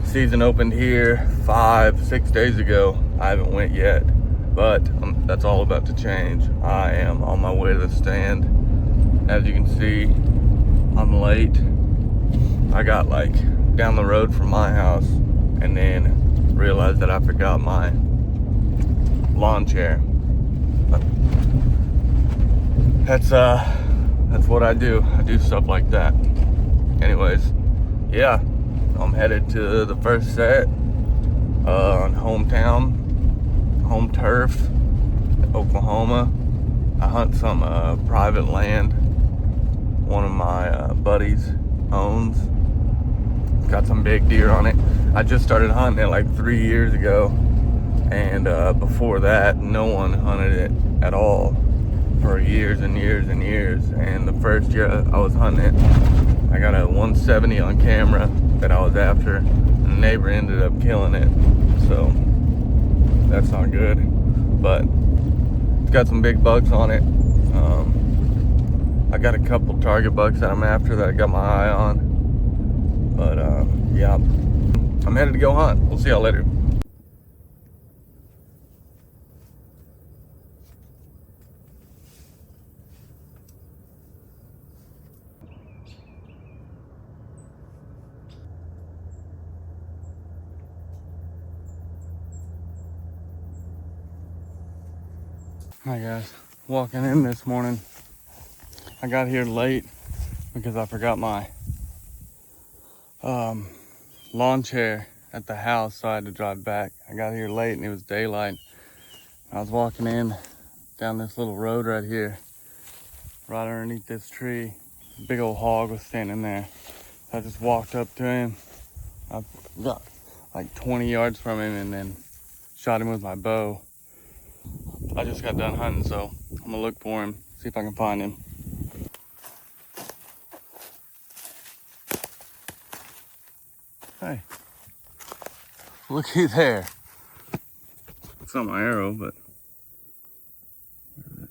Season opened here 5-6 days ago. I haven't went yet, but that's all about to change. I am on my way to the stand. As you can see, I'm late. I got like down the road from my house and then realized that I forgot my lawn chair. That's what I do. I do stuff like that. Anyways, yeah. I'm headed to the first set on home turf, Oklahoma. I hunt some private land one of my buddies owns. It's got some big deer on it. I just started hunting it like 3 years ago, and before that no one hunted it at all for years and years and years. And the first year I was hunting it, I got a 170 on camera that I was after, and the neighbor ended up killing it, so that's not good. But it's got some big bucks on it. I got a couple target bucks that I'm after that I got my eye on, but yeah, I'm headed to go hunt. We'll see y'all later. Hi guys, walking in this morning. I got here late because I forgot my lawn chair at the house, so I had to drive back. I got here late and it was daylight. I was walking in down this little road right here, right underneath this tree. A big old hog was standing there. I just walked up to him. I got like 20 yards from him and then shot him with my bow. I just got done hunting, so I'm gonna look for him, see if I can find him. Hey, looky there. It's not my arrow, but where is it?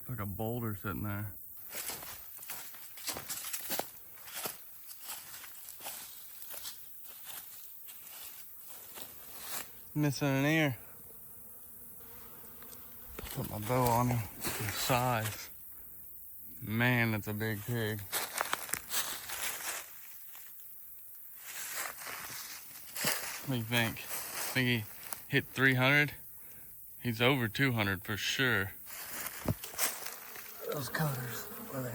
It's like a boulder sitting there. Missing an ear. Put my bow on him. The size. Man, that's a big pig. What do you think? Think he hit 300? He's over 200 for sure. Those cutters, where they at?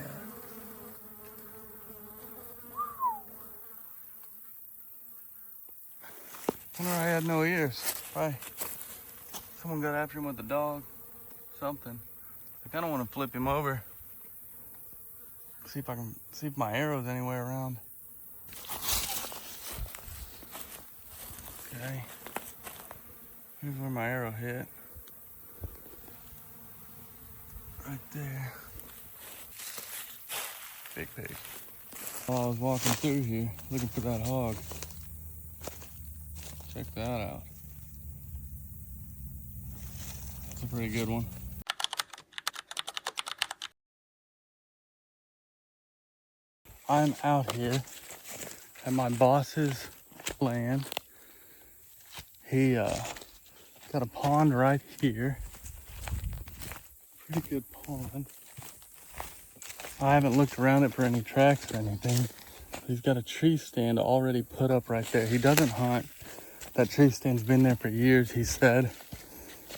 I wonder I had no ears. Right. Someone got after him with the dog. Something. I kind of want to flip him over. See if my arrow's anywhere around. Okay. Here's where my arrow hit. Right there. Big pig. While I was walking through here, looking for that hog. Check that out. That's a pretty good one. I'm out here at my boss's land. He got a pond right here. Pretty good pond. I haven't looked around it for any tracks or anything. He's got a tree stand already put up right there. He doesn't hunt. That tree stand's been there for years, he said.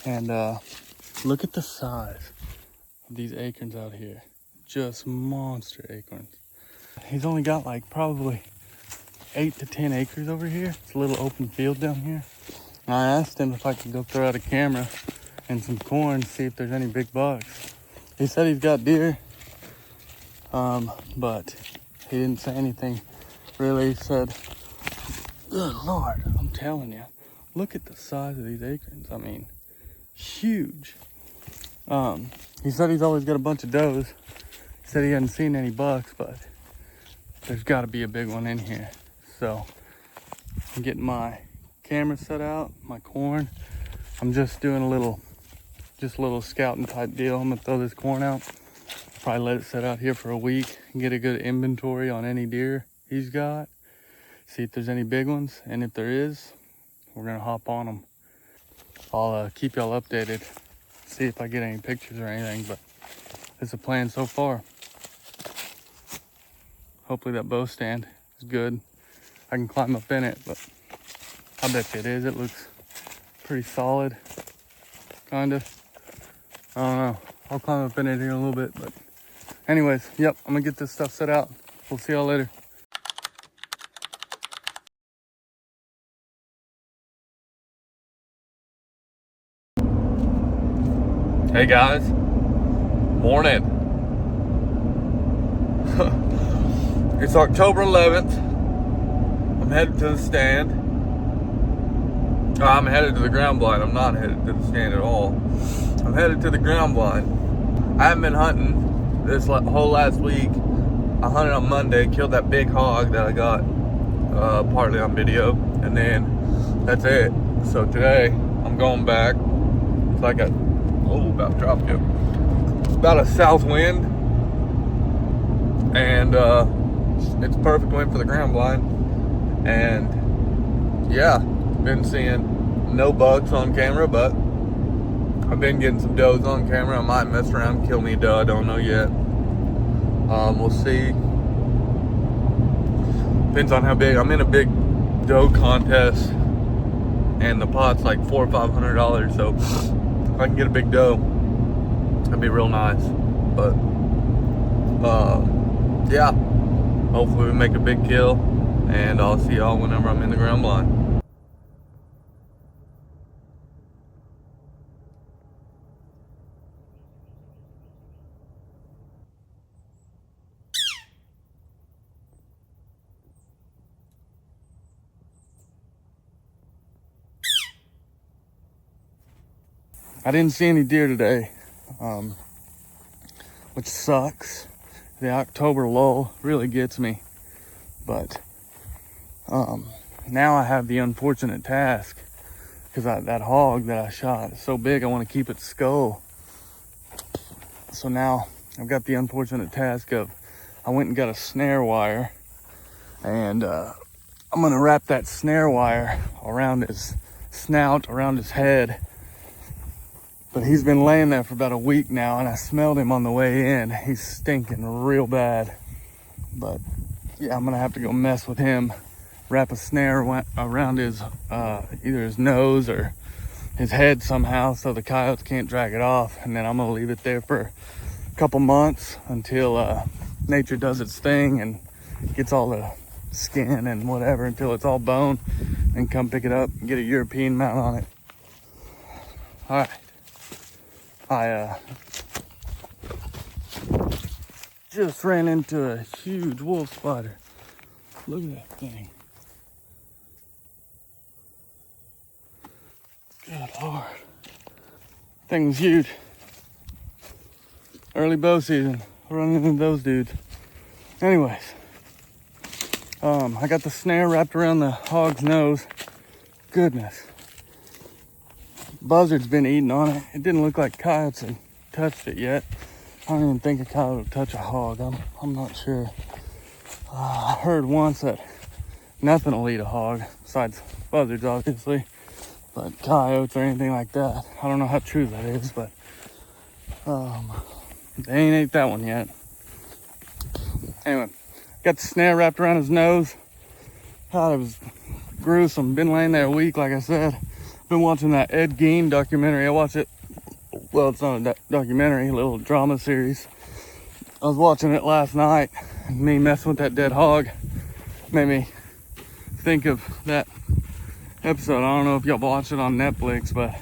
And look at the size of these acorns out here. Just monster acorns. He's only got like probably 8 to 10 acres over here. It's a little open field down here. And I asked him if I could go throw out a camera and some corn, see if there's any big bucks. He said he's got deer, but he didn't say anything really. He said, good Lord, I'm telling you, look at the size of these acorns. I mean, huge. He said he's always got a bunch of does. He said he hadn't seen any bucks, but there's got to be a big one in here. So I'm getting my camera set out, my corn. I'm just doing a little scouting type deal. I'm gonna throw this corn out, probably let it set out here for a week and get a good inventory on any deer he's got, see if there's any big ones, and if there is, we're gonna hop on them. I'll keep y'all updated, see if I get any pictures or anything, but it's a plan so far. Hopefully that bow stand is good. I can climb up in it, but I bet you it is. It looks pretty solid, kind of. I don't know. I'll climb up in it here in a little bit, but anyways, yep, I'm gonna get this stuff set out. We'll see y'all later. Hey guys, morning. It's October 11th. I'm headed to the stand. I'm headed to the ground blind. I'm not headed to the stand at all. I'm headed to the ground blind. I haven't been hunting this whole last week. I hunted on Monday, killed that big hog that I got partly on video, and then that's it. So today I'm going back. It's like a about dropped it. About a south wind, and it's perfect wind for the ground blind. And yeah, been seeing no bucks on camera, but I've been getting some does on camera. I might mess around, kill me a doe. I don't know yet. We'll see. Depends on how big. I'm in a big doe contest, and the pot's like $400 or $500. So if I can get a big doe, that'd be real nice. But yeah, hopefully we make a big kill, and I'll see y'all whenever I'm in the ground blind. I didn't see any deer today, which sucks. The October lull really gets me. But now I have the unfortunate task, because that hog that I shot is so big, I want to keep its skull. So now I've got the unfortunate task of, I went and got a snare wire, and I'm gonna wrap that snare wire around his snout, around his head. But he's been laying there for about a week now, and I smelled him on the way in. He's stinking real bad. But yeah, I'm gonna have to go mess with him, wrap a snare around his either his nose or his head somehow, so the coyotes can't drag it off. And then I'm gonna leave it there for a couple months until nature does its thing and gets all the skin and whatever, until it's all bone, and come pick it up and get a European mount on it. All right. I just ran into a huge wolf spider. Look at that thing. Good Lord. Thing's huge. Early bow season. Running into those dudes. Anyways. I got the snare wrapped around the hog's nose. Goodness. Buzzard's been eating on it. It didn't look like coyotes had touched it yet. I don't even think a coyote would touch a hog. I'm not sure. I heard once that nothing will eat a hog, besides buzzards obviously, but coyotes or anything like that, I don't know how true that is, but they ain't ate that one yet. Anyway, got the snare wrapped around his nose. God, it was gruesome. Been laying there a week, like I said. Been watching that Ed Gein documentary. I watched it, well, it's not a documentary, a little drama series. I was watching it last night, and me messing with that dead hog made me think of that episode. I don't know if y'all watch it on Netflix, but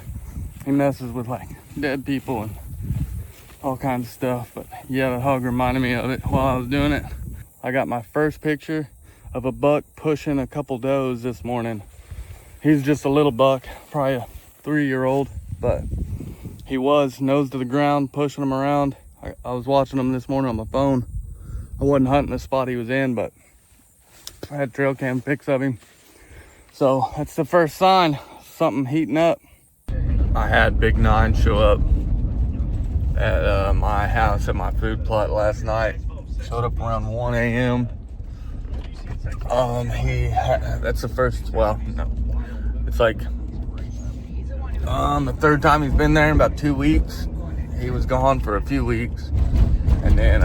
he messes with like dead people and all kinds of stuff. But yeah, the hog reminded me of it while I was doing it. I got my first picture of a buck pushing a couple does this morning. He's just a little buck, probably a 3-year-old, but he was nose to the ground, pushing him around. I was watching him this morning on my phone. I wasn't hunting the spot he was in, but I had trail cam pics of him. So that's the first sign, something heating up. I had Big 9 show up at my house at my food plot last night. Showed up around 1 a.m. That's the first, well, no. It's like the third time he's been there in about 2 weeks. He was gone for a few weeks and then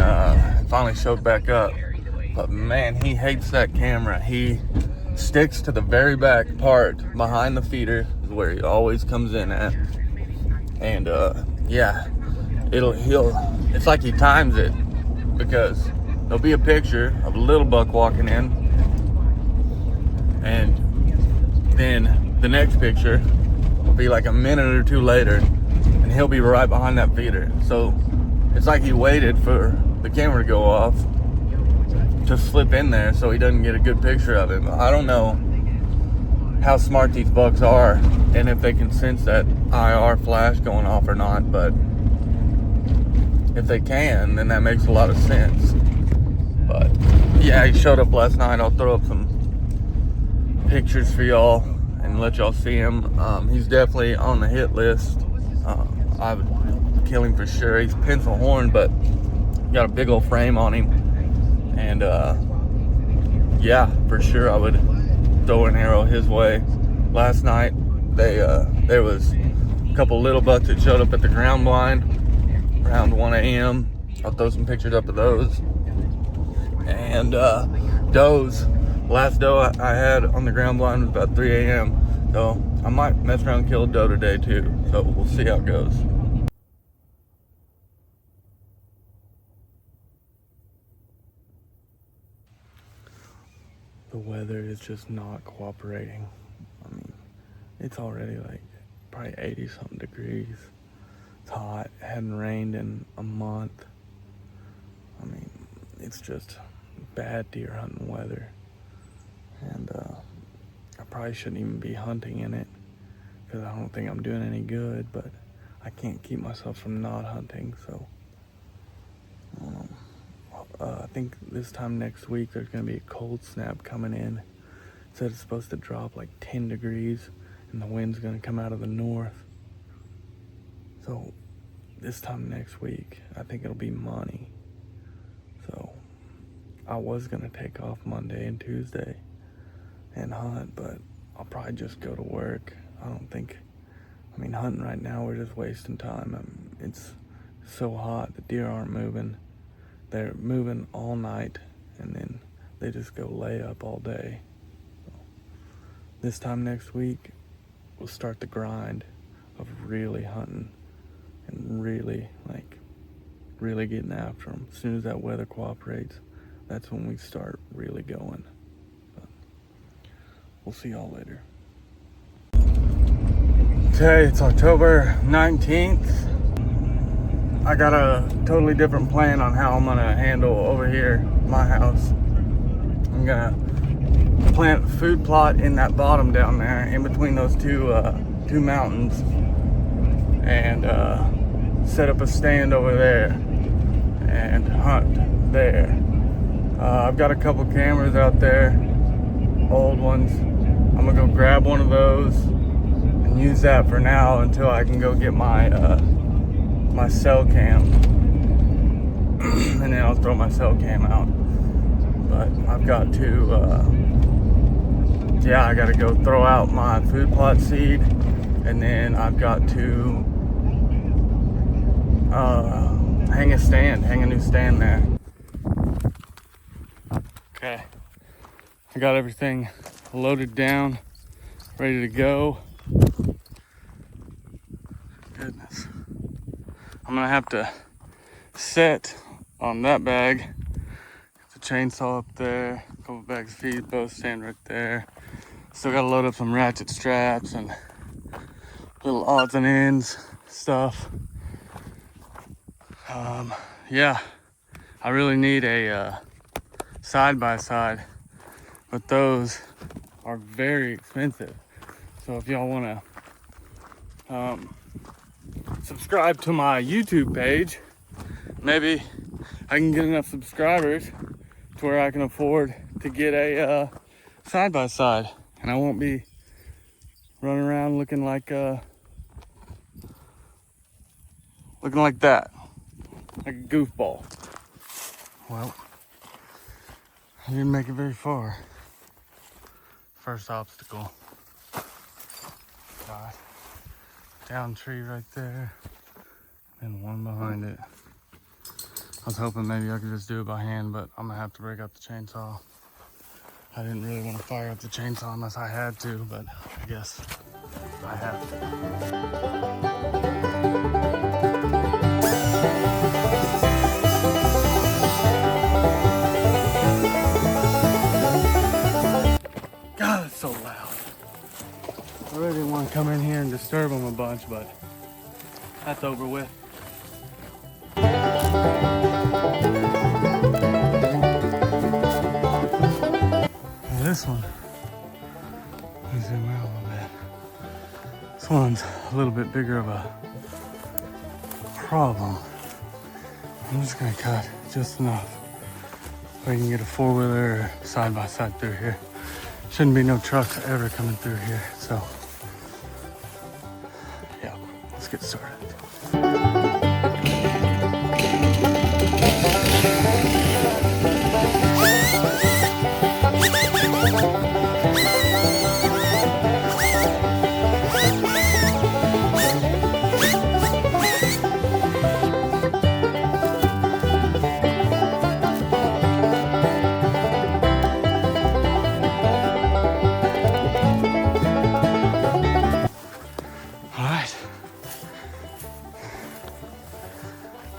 finally showed back up. But man, he hates that camera. He sticks to the very back part behind the feeder is where he always comes in at. And yeah, it's like he times it, because there'll be a picture of a little buck walking in, and then the next picture will be like a minute or two later, and he'll be right behind that feeder. So it's like he waited for the camera to go off to slip in there so he doesn't get a good picture of him. I don't know how smart these bucks are and if they can sense that IR flash going off or not, but if they can, then that makes a lot of sense. But yeah, he showed up last night. I'll throw up some pictures for y'all and let y'all see him. He's definitely on the hit list. I would kill him for sure. He's pencil horn, but got a big old frame on him. And yeah, for sure I would throw an arrow his way. Last night there was a couple little bucks that showed up at the ground blind around 1 a.m. I'll throw some pictures up of those. And does, last doe I had on the ground blind was about 3 a.m. So I might mess around and kill a doe today too. So we'll see how it goes. The weather is just not cooperating. I mean, it's already like probably 80 something degrees. It's hot. It hadn't rained in a month. I mean, it's just bad deer hunting weather. And I probably shouldn't even be hunting in it, because I don't think I'm doing any good, but I can't keep myself from not hunting. So I think this time next week there's going to be a cold snap coming in. It said it's supposed to drop like 10 degrees and the wind's going to come out of the north. So this time next week I think it'll be money. So I was going to take off Monday and Tuesday and hunt, but I'll probably just go to work. I mean, hunting right now, we're just wasting time. It's so hot, the deer aren't moving. They're moving all night, and then they just go lay up all day. So this time next week, we'll start the grind of really hunting and really getting after them. As soon as that weather cooperates, that's when we start really going. But we'll see y'all later. Okay, it's October 19th. I got a totally different plan on how I'm gonna handle over here my house. I'm gonna plant a food plot in that bottom down there, in between those two mountains, and set up a stand over there and hunt there. I've got a couple cameras out there, old ones. I'm gonna go grab one of those and use that for now until I can go get my my cell cam, and then I'll throw my cell cam out. But I've got to I gotta go throw out my food plot seed, and then I've got to hang a new stand there. Okay, I got everything loaded down, ready to go. Goodness, I'm gonna have to set on that bag. The chainsaw up there, a couple bags of feed, bow stand right there. Still gotta load up some ratchet straps and little odds and ends stuff. Yeah, I really need a side-by-side, but those are very expensive. So if y'all wanna subscribe to my YouTube page, maybe I can get enough subscribers to where I can afford to get a side-by-side, and I won't be running around looking like that, like a goofball. Well, I didn't make it very far. First obstacle. Got down tree right there, and one behind it. I was hoping maybe I could just do it by hand, but I'm gonna have to break out the chainsaw. I didn't really want to fire up the chainsaw unless I had to, but I guess I have to. God, it's so loud. I really didn't want to come in here and disturb them a bunch, but that's over with. Now this one, let me zoom out a little bit. This one's a little bit bigger of a problem. I'm just gonna cut just enough so we can get a four-wheeler or side-by-side through here. Shouldn't be no trucks ever coming through here, so yeah, let's get started.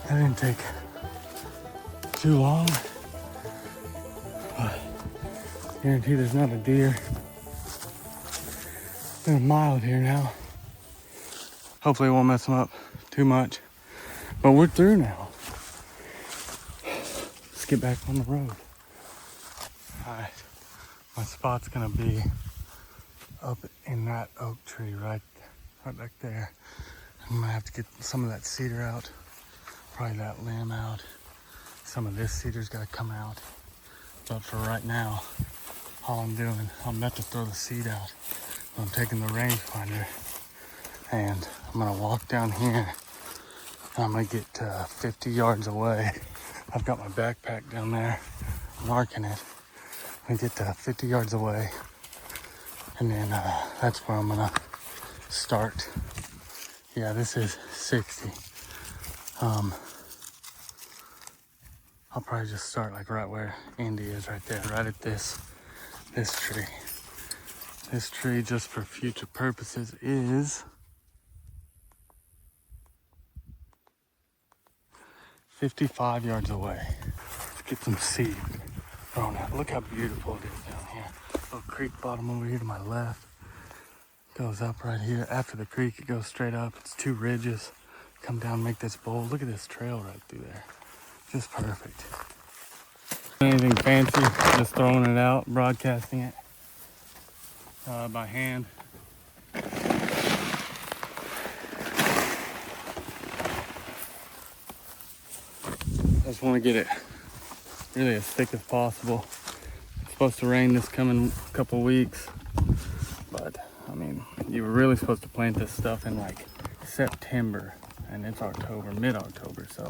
That didn't take too long, but I guarantee there's not a deer. It's been a mile out here now. Hopefully it won't mess them up too much, but we're through now. Let's get back on the road. All right, my spot's gonna be up in that oak tree right back there. I'm gonna have to get some of that cedar out. Probably that limb out. Some of this cedar's got to come out. But for right now, all I'm doing, I'm about to throw the seed out. I'm taking the rangefinder and I'm gonna walk down here. And I'm gonna get 50 yards away. I've got my backpack down there, marking it. I'm gonna get 50 yards away, and then that's where I'm gonna start. Yeah, this is 60. I'll probably just start like right where Indy is, right there, right at this tree. This tree, just for future purposes, is 55 yards away. Let's get some seed thrown out. Look how beautiful it is down here. Little creek bottom over here to my left. Goes up right here. After the creek, it goes straight up. It's two ridges. Come down, make this bowl. Look at this trail right through there. Just perfect. Anything fancy, just throwing it out, broadcasting it by hand. I just want to get it really as thick as possible. It's supposed to rain this coming couple weeks, but I mean, you were really supposed to plant this stuff in like September, and it's October, mid-October, so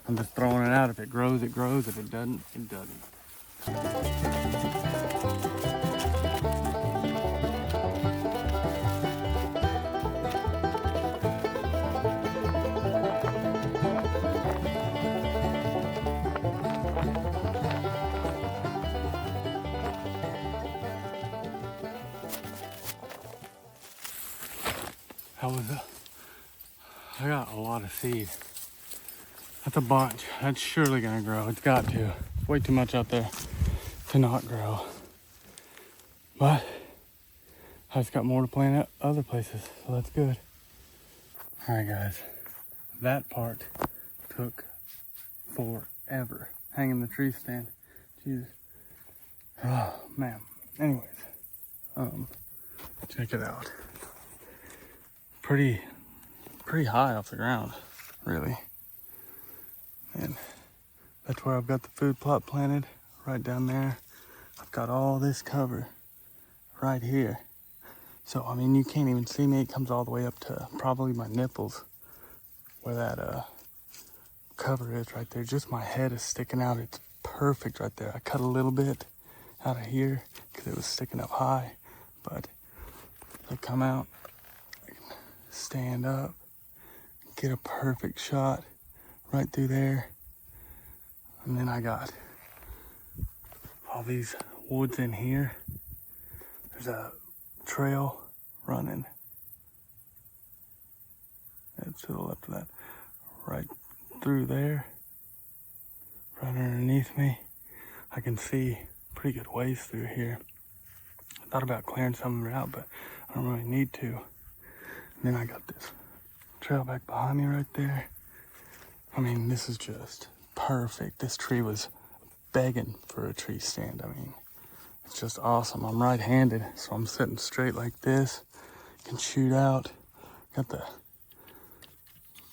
I'm just throwing it out. If it grows, it grows. If it doesn't, it doesn't. How was it? I got a lot of seed. That's a bunch. That's surely gonna grow. It's got to. It's way too much out there to not grow. But I just got more to plant at other places, so that's good. All right, guys. That part took forever. Hanging the tree stand. Jesus. Oh, man. Anyways, check it out. Pretty high off the ground, really. And that's where I've got the food plot planted, right down there. I've got all this cover right here. So, I mean, you can't even see me. It comes all the way up to probably my nipples where that cover is right there. Just my head is sticking out. It's perfect right there. I cut a little bit out of here because it was sticking up high. But I come out, I can stand up, get a perfect shot right through there. And then I got all these woods in here. There's a trail running. That's to the left of that. Right through there. Right underneath me. I can see pretty good ways through here. I thought about clearing some of it out, but I don't really need to. And then I got this trail back behind me right there. I mean, this is just perfect. This tree was begging for a tree stand. I mean, it's just awesome. I'm right-handed, so I'm sitting straight like this. Can shoot out. Got the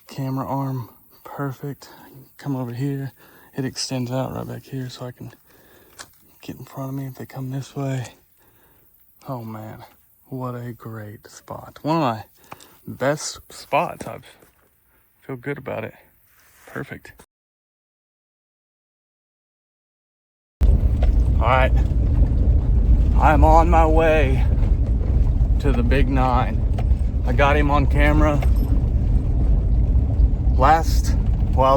camera arm perfect. I can come over here. It extends out right back here, so I can get in front of me if they come this way. Oh man, what a great spot. One of my best spots. I feel good about it. Perfect. All right, I'm on my way to the Big 9. I got him on camera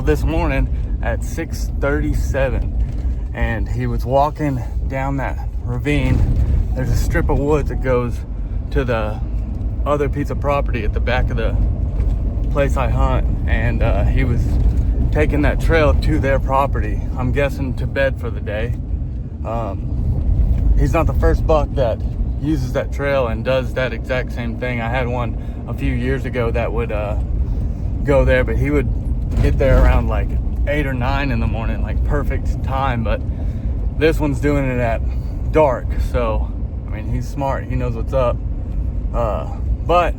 this morning at 6:37, and he was walking down that ravine. There's a strip of woods that goes to the other piece of property at the back of the place I hunt, and he was taking that trail to their property. I'm guessing to bed for the day. He's not the first buck that uses that trail and does that exact same thing. I had one a few years ago that would go there, but he would get there around like 8 or 9 in the morning, like perfect time. But this one's doing it at dark, so I mean, he's smart, he knows what's up. But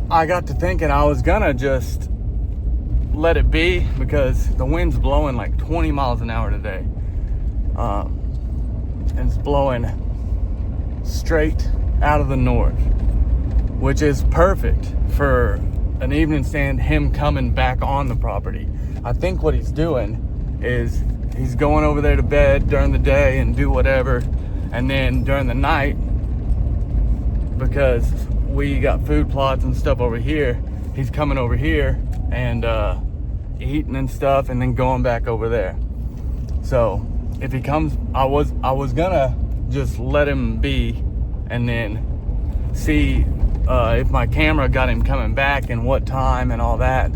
I got to thinking I was gonna just let it be because the wind's blowing like 20 miles an hour today. And it's blowing straight out of the north, which is perfect for an evening stand, him coming back on the property. I think what he's doing is he's going over there to bed during the day and do whatever, and then during the night, because we got food plots and stuff over here, he's coming over here and eating and stuff, and then going back over there. So if he comes, I was gonna just let him be and then see if my camera got him coming back and what time and all that.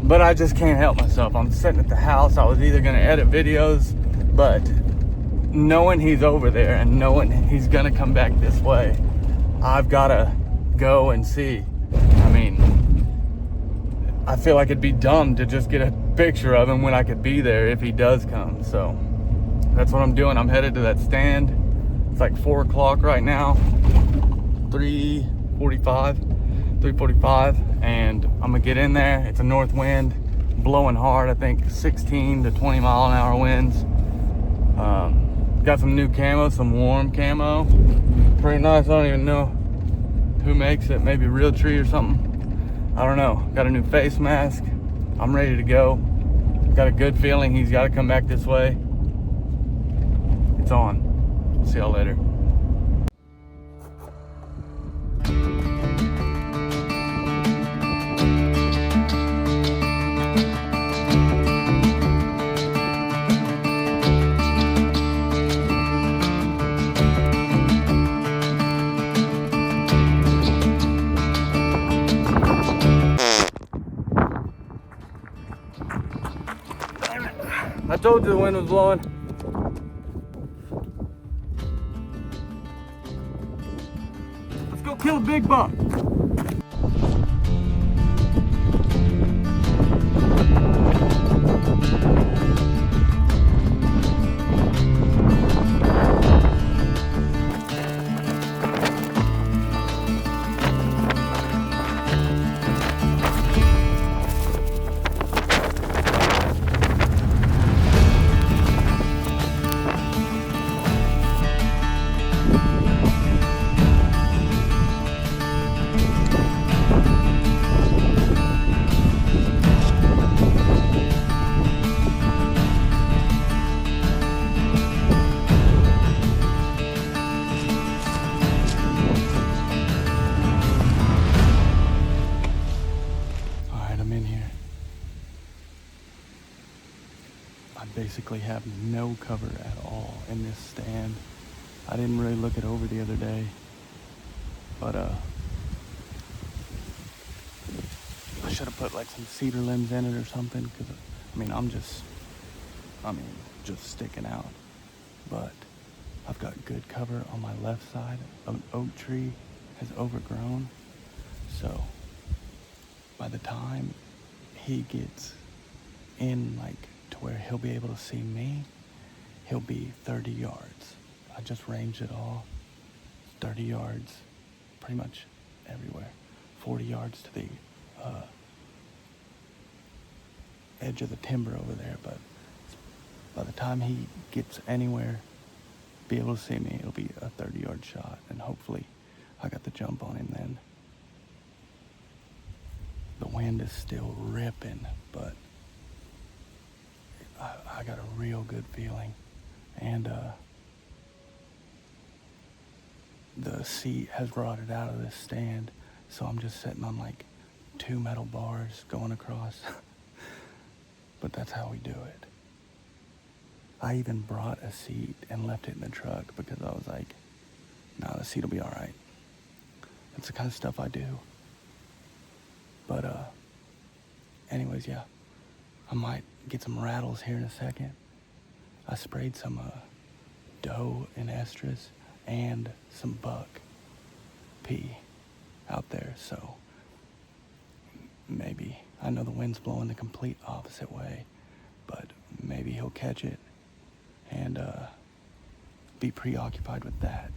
But I just can't help myself. I'm sitting at the house. I was either gonna edit videos, but knowing he's over there and knowing he's gonna come back this way, I've gotta go and see. I mean, I feel like it'd be dumb to just get a picture of him when I could be there if he does come. So that's what I'm doing. I'm headed to that stand. It's like 4 o'clock right now, 3:45, and I'm gonna get in there. It's a north wind, blowing hard. I think 16 to 20 mile an hour winds. Got some new camo, some warm camo. Pretty nice. I don't even know who makes it. Maybe Realtree or something. I don't know. Got a new face mask. I'm ready to go. Got a good feeling he's got to come back this way. It's on. See y'all later. I told you the wind was blowing. Let's go kill a big buck. no cover at all in this stand. I didn't really look it over the other day, but I should have put like some cedar limbs in it or something, because I'm just sticking out. But I've got good cover on my left side. An oak tree has overgrown, so by the time he gets in, like, to where he'll be able to see me, he'll be 30 yards. I just ranged it all. 30 yards, pretty much everywhere. 40 yards to the edge of the timber over there, but by the time he gets anywhere, be able to see me, it'll be a 30-yard shot, and hopefully I got the jump on him then. The wind is still ripping, but I got a real good feeling. And the seat has rotted out of this stand, so I'm just sitting on like 2 metal bars going across. But that's how we do it. I even brought a seat and left it in the truck because I was like, nah, the seat will be all right. That's the kind of stuff I do. But anyways, yeah, I might get some rattles here in a second. I sprayed some doe and estrus and some buck pea out there, so maybe, I know the wind's blowing the complete opposite way, but maybe he'll catch it and be preoccupied with that.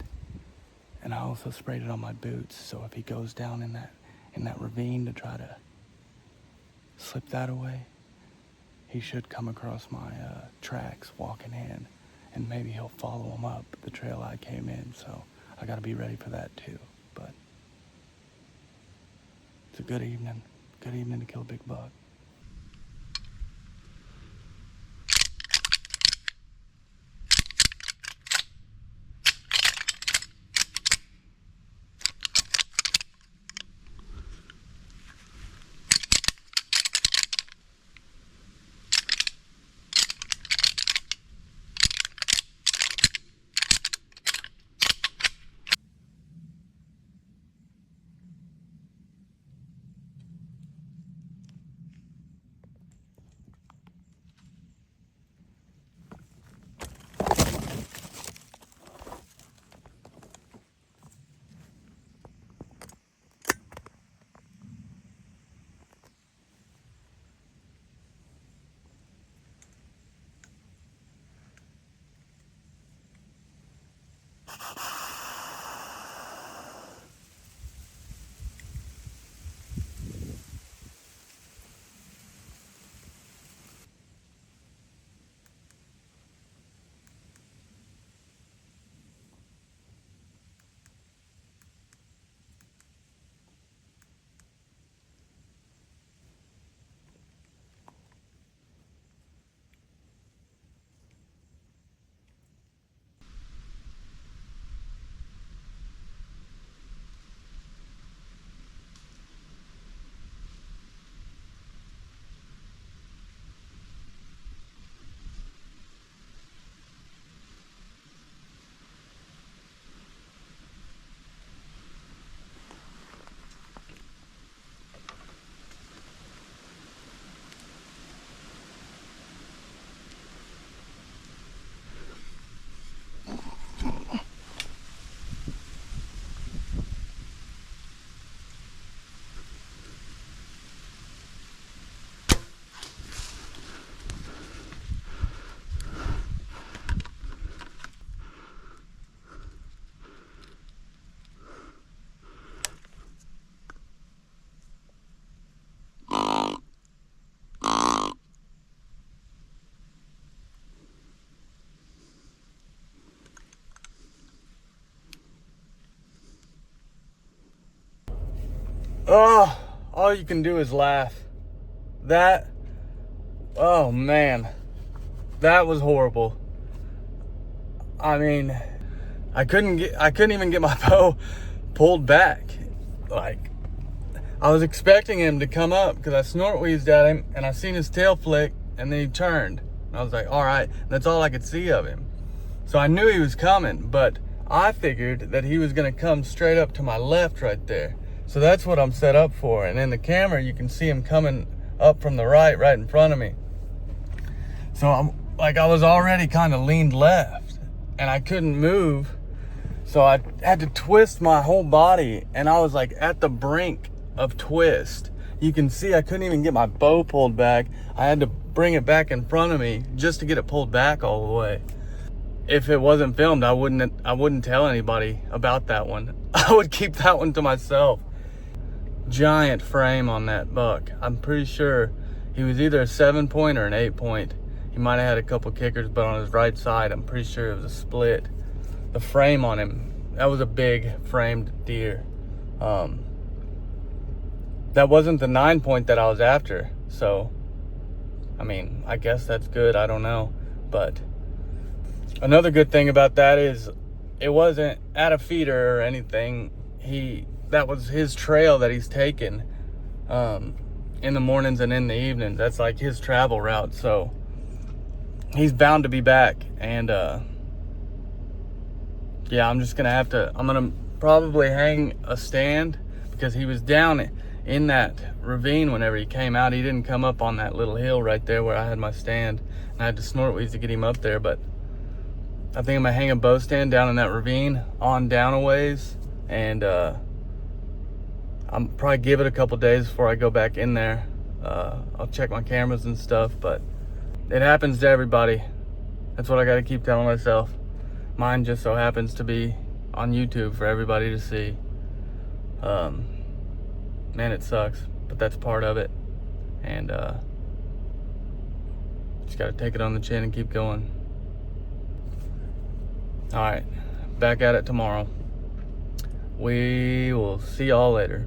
And I also sprayed it on my boots, so if he goes down in that ravine to try to slip that away, he should come across my tracks walking in, and maybe he'll follow them up the trail I came in, so I gotta be ready for that too. But it's a good evening to kill a big buck. Oh, all you can do is laugh. Oh man, that was horrible. I mean, I couldn't even get my bow pulled back. Like, I was expecting him to come up because I snort wheezed at him and I seen his tail flick and then he turned. I was like, all right, that's all I could see of him. So I knew he was coming, but I figured that he was gonna come straight up to my left right there. So that's what I'm set up for. And in the camera, you can see him coming up from the right in front of me. So I was already kind of leaned left and I couldn't move. So I had to twist my whole body, and I was like at the brink of twist. You can see I couldn't even get my bow pulled back. I had to bring it back in front of me just to get it pulled back all the way. If it wasn't filmed, I wouldn't tell anybody about that one. I would keep that one to myself. Giant frame on that buck. I'm pretty sure he was either a 7-point or an 8-point. He might have had a couple kickers, but on his right side, I'm pretty sure it was a split. The frame on him, that was a big framed deer. That wasn't the 9-point that I was after. So, I mean, I guess that's good. I don't know. But another good thing about that is it wasn't at a feeder or anything. That was his trail that he's taken in the mornings and in the evenings. That's like his travel route. So he's bound to be back. And yeah, I'm gonna probably hang a stand, because he was down in that ravine whenever he came out. He didn't come up on that little hill right there where I had my stand, and I had to snort weeds to get him up there. But I think I'm gonna hang a bow stand down in that ravine on down a ways, and I'm probably give it a couple days before I go back in there. I'll check my cameras and stuff, but it happens to everybody. That's what I gotta keep telling myself. Mine just so happens to be on YouTube for everybody to see. Man, it sucks, but that's part of it. And just gotta take it on the chin and keep going. All right, back at it tomorrow. We will see y'all later.